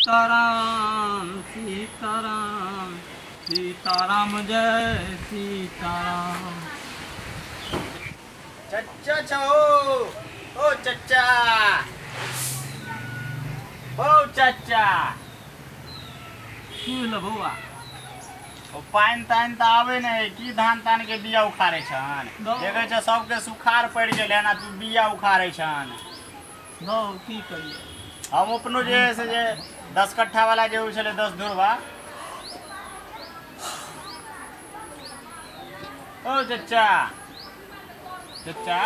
सीताराम सीताराम सीताराम जय सीताराम। चच्चा छो ओ चच्चा ओ चच्चा की भेल बौआ? ओ पानि तानि तऽ आवे नहीं की धान तान के बिया उखाड़े छन देखे छ सबके सुखाड़ पड़ गेल है ना तू बिया उखाड़े छन। दो की करिए हम अपनो जे है से जे 10 कट्ठा वाला जे हो छले 10 धुरवा ओ चच्चा चच्चा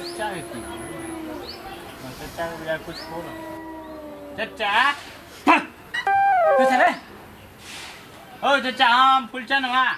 चच्चा है की चच्चा के बजाय कुछ बोलो चच्चा कुछ रे ओ चच्चा हम फुलचंद वहाँ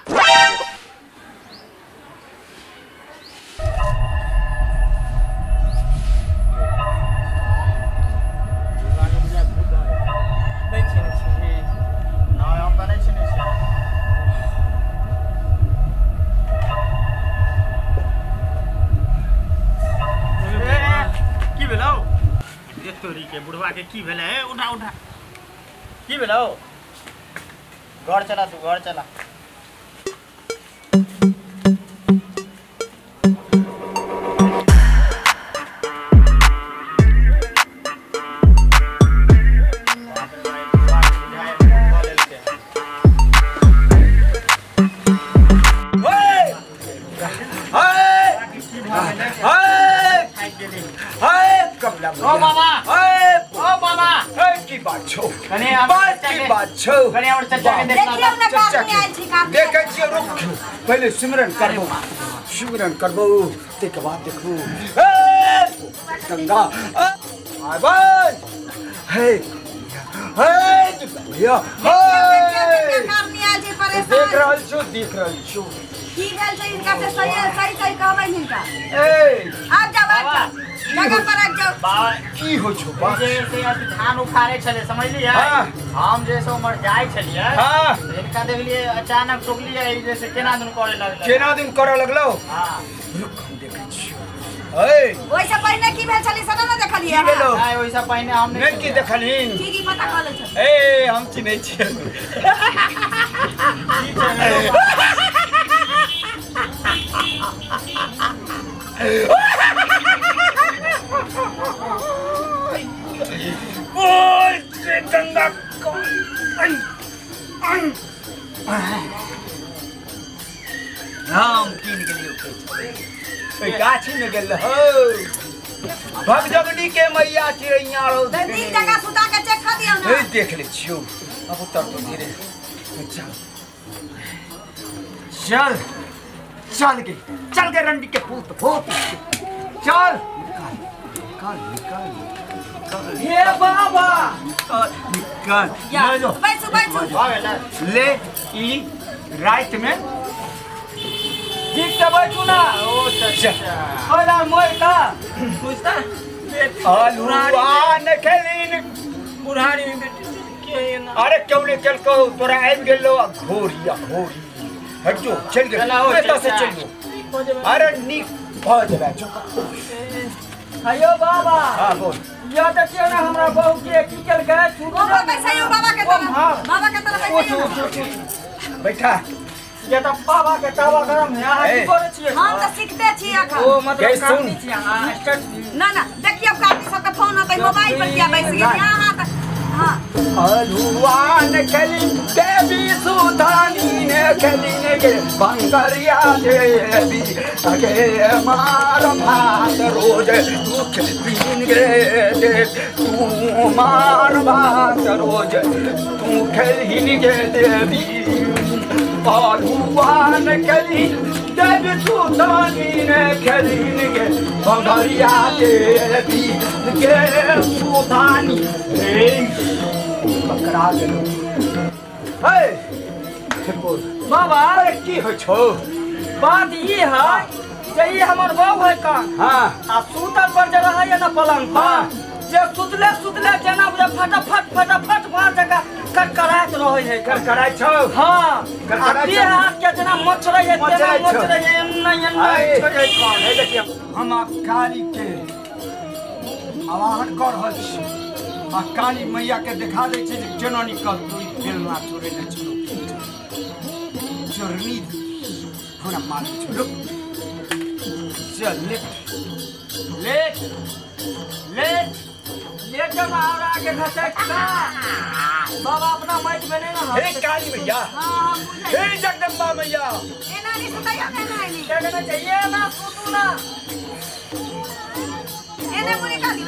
तोरी के बुढ़वा के की भेले है उठा उठा की भेलो घर चला तू घर चला ओ बाबा ओ बाबा की बात छो कने की बात छो कने और चच्चा के देखिए ना चच्चा काम में आइल छी काम देखे छियो रुक पहले सिमरन करबो ते के बाद देखो गंगा आ भाई हे तू भैया काम में आइल छी परेशान देख रहल छो की भेल छै इनका से सही कहबै इनका ए आप जाओ जगह पर आ जाओ बाबा की हो छो बा जैसे अभी धान उखाड़े छले समझलिए हम जैसे उमर जाय छलिए हां इनका देखलिए अचानक टोकलिए जैसे केना दिन करे लगल केना दिन करे लगलो हां रुक हम देखे छियो ए ओइसे पहले की भेल छली सदा न देखलिए की भेलो नहीं ओइसा पहले हम नहीं की देखलिन की पता कर ले छ ए हम चिन्है छियै ओए से गंगा हम की निकलियो गाछी में गेल हो भगजगनी के मैया चिड़ैया रो तीन जगह सुता के चेक कर दियो ना देख ले छियो अब उतर तो धीरे चल चल के रंडी के पूत चल निकाल हे बाबा निकाल बैठो ले ई रात में ठीक से बैठू ना। ओ चच्चा होला मोर का पूछता आलूआन खेलिन बुढ़ारी में बेटी के ना अरे क्यों नहीं चल को तोरा आबि गेलो घोरिया घोरी हट जो चल गेल बेटा से चल जो अरे नी भ जेबे अयो बाबा हां बोल या देखियो ना हमरा बहू के की केल गए ओ बाबा कैसे हो बाबा के तरफ बैठो बैठा ये तो बाबा के तावा गरम है यहाँ की करे छिए हम तो सीखते छी अखन ओ मतलब सुन। काम नहीं छी हां ना देखिए काफी सबका फोन होता है मोबाइल पर क्या बैठ गया यहाँ तक हाँ आलूआन खेलिन देवी सुधानी ने खेलिन गे बंगरिया देवी अगे मार भात रोज दुख पीन गे दे तू मार भात रोज तू खेलिन गे देवी आलूआन खेलिन देवी सुधानी ने खेलिन गे बंगरिया देवी गे सुधानी पकड़ा गेलो हे बोल बाबा अरे की हो छो बात ये है जे ये हमर बहू है का हां आ सूतल पर जे रहे है ना पलंग पर जे सुतले जना बुझे फटाफट वहां जगह करकरात रहे है करकराय छो हां करकराय ये हाथ के जना मछरे है तेना मछरे है नहीं छोड़े कौन देखिए हम आप कारी के आवाहन कर रहल छी आ काली मैया के देखा दे छै जे केना निकल तू बेलना चोरे न चलो चोरनी हमरा मार चलो चल लेट जब और आगे घसक का सब अपना मैच में नहीं ना हे काली मैया हां हे जगदम्बा मैया एना नहीं सुताया एना नहीं क्या करना चाहिए ना सुतू ना एने मुरी खाली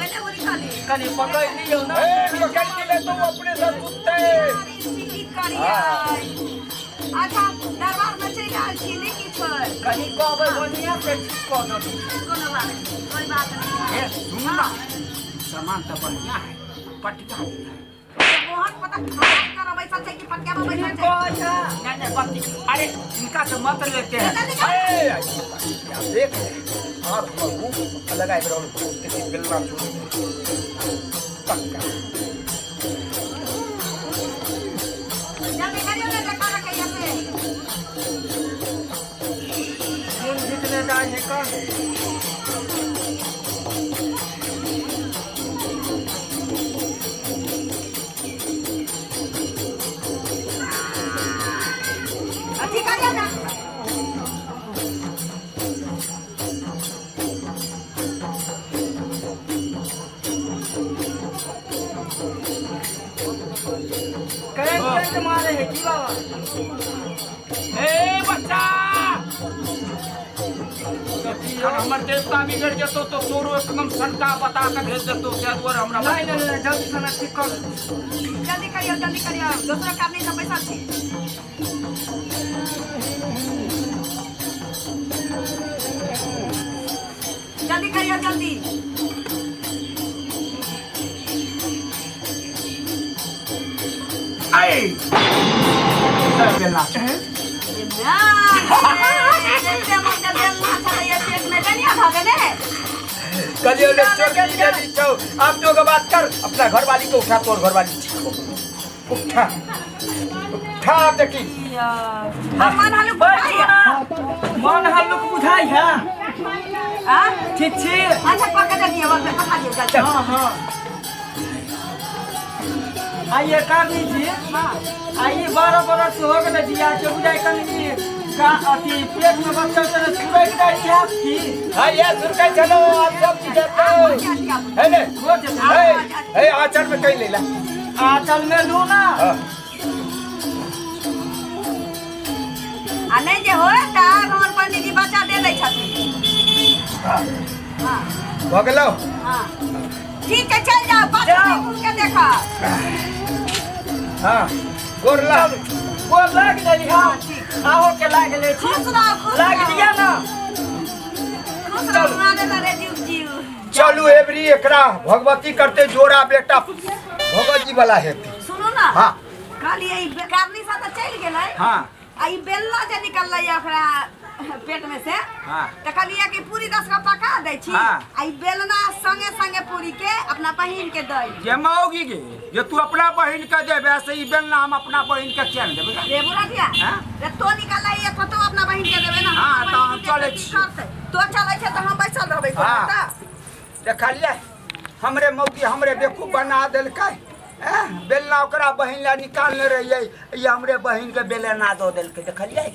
कनी पकड़ लियो ना ए पकड़ के ले तो अपने साथ कुत्ते ठीक करिया अच्छा दरबार में चल आल छी नहीं की छोड़ कनी कहबै बढ़िया से ठीक कर दो कोनो बात नहीं कोई बात नहीं ए सुन ना सामान तो बढ़िया है पटका बहुत पता कर बैठा छै कि पटका में बैठा छै नहीं बत्ती अरे इनका से मत लेते हैं ए देख हाथ में मुंह लगाए रहो किसी बेलना छोड़ पक्का जल्दी करियो ना देखा ना कहिया से कौन जीतने जाए है कौन ठीक करियो ना करंट मारे है की बाबा ए बच्चा हमर देवता बिगड़ जतो तो तोरो एकदम शंका बता के भेज देतो से दुआर हमरा नहीं जल्दी से ना ठीक कर जल्दी करियो दूसरा काम नहीं सब पैसा छी जल्दी करियो जल्दी ए बेलना कलियो ले चोरी छौ अब जो बात कर अपना घरवाली को उठा तोर घरवाली उठा देखी मन हल्लुक मन हल्लुक बुझाई है हां ठीक छी अच्छा पकड़ दियो वक्त पकड़ दियो जल्दी हां हां आइए कामी जी हां आइए 12 बरस हो गए दिया के बुझाई कनी का अति पेट में बच्चा चले सुबह की दाई है की हां ये सुरकै चलो आप सब चीज है ने हो जे ए आचर में कहीं ले ला आचल में लू ना आ नहीं जे होए त हमर पंडित जी बच्चा दे दै छथिन हां भगलो हां ठीक है चल जाओ बात घूम के देखा हां गोरला वो लाग देली हां आओ के लाग ले छी खुश रहो लाग दिया ना माने ना रे जीव चलू एवरी एकरा भगवती करते जोड़ा बेटा भगवत जी वाला है सुनो ना हां खाली ई कारनी सा त चल गेलै हां आई बेलना जे निकललै ओकरा पेट में से हां त कहलिए कि पूरी 10 का पका दै छी हाँ। आई बेलना संगे संगे पूरी के अपना बहिन के दई ये मौगी गे ये तू अपना बहिन के देबे से ई बेलना हम अपना बहिन के चल देबे रे बुरा दिया हाँ। रे तो निकललै ये तो अपना बहिन के देबे ना हाँ, हमर तो बहिन हम के चलै की छी। करतै? तो चलै छै त हम बैसल रहबै हाँ। कोता देखलिए हमरे मौगी हमरे बेवकूफ बना देलकै बेलना ओकरा बहिन ला निकालने रहिए ये हमरे बहिन के बेलना दो देलकै देखलिए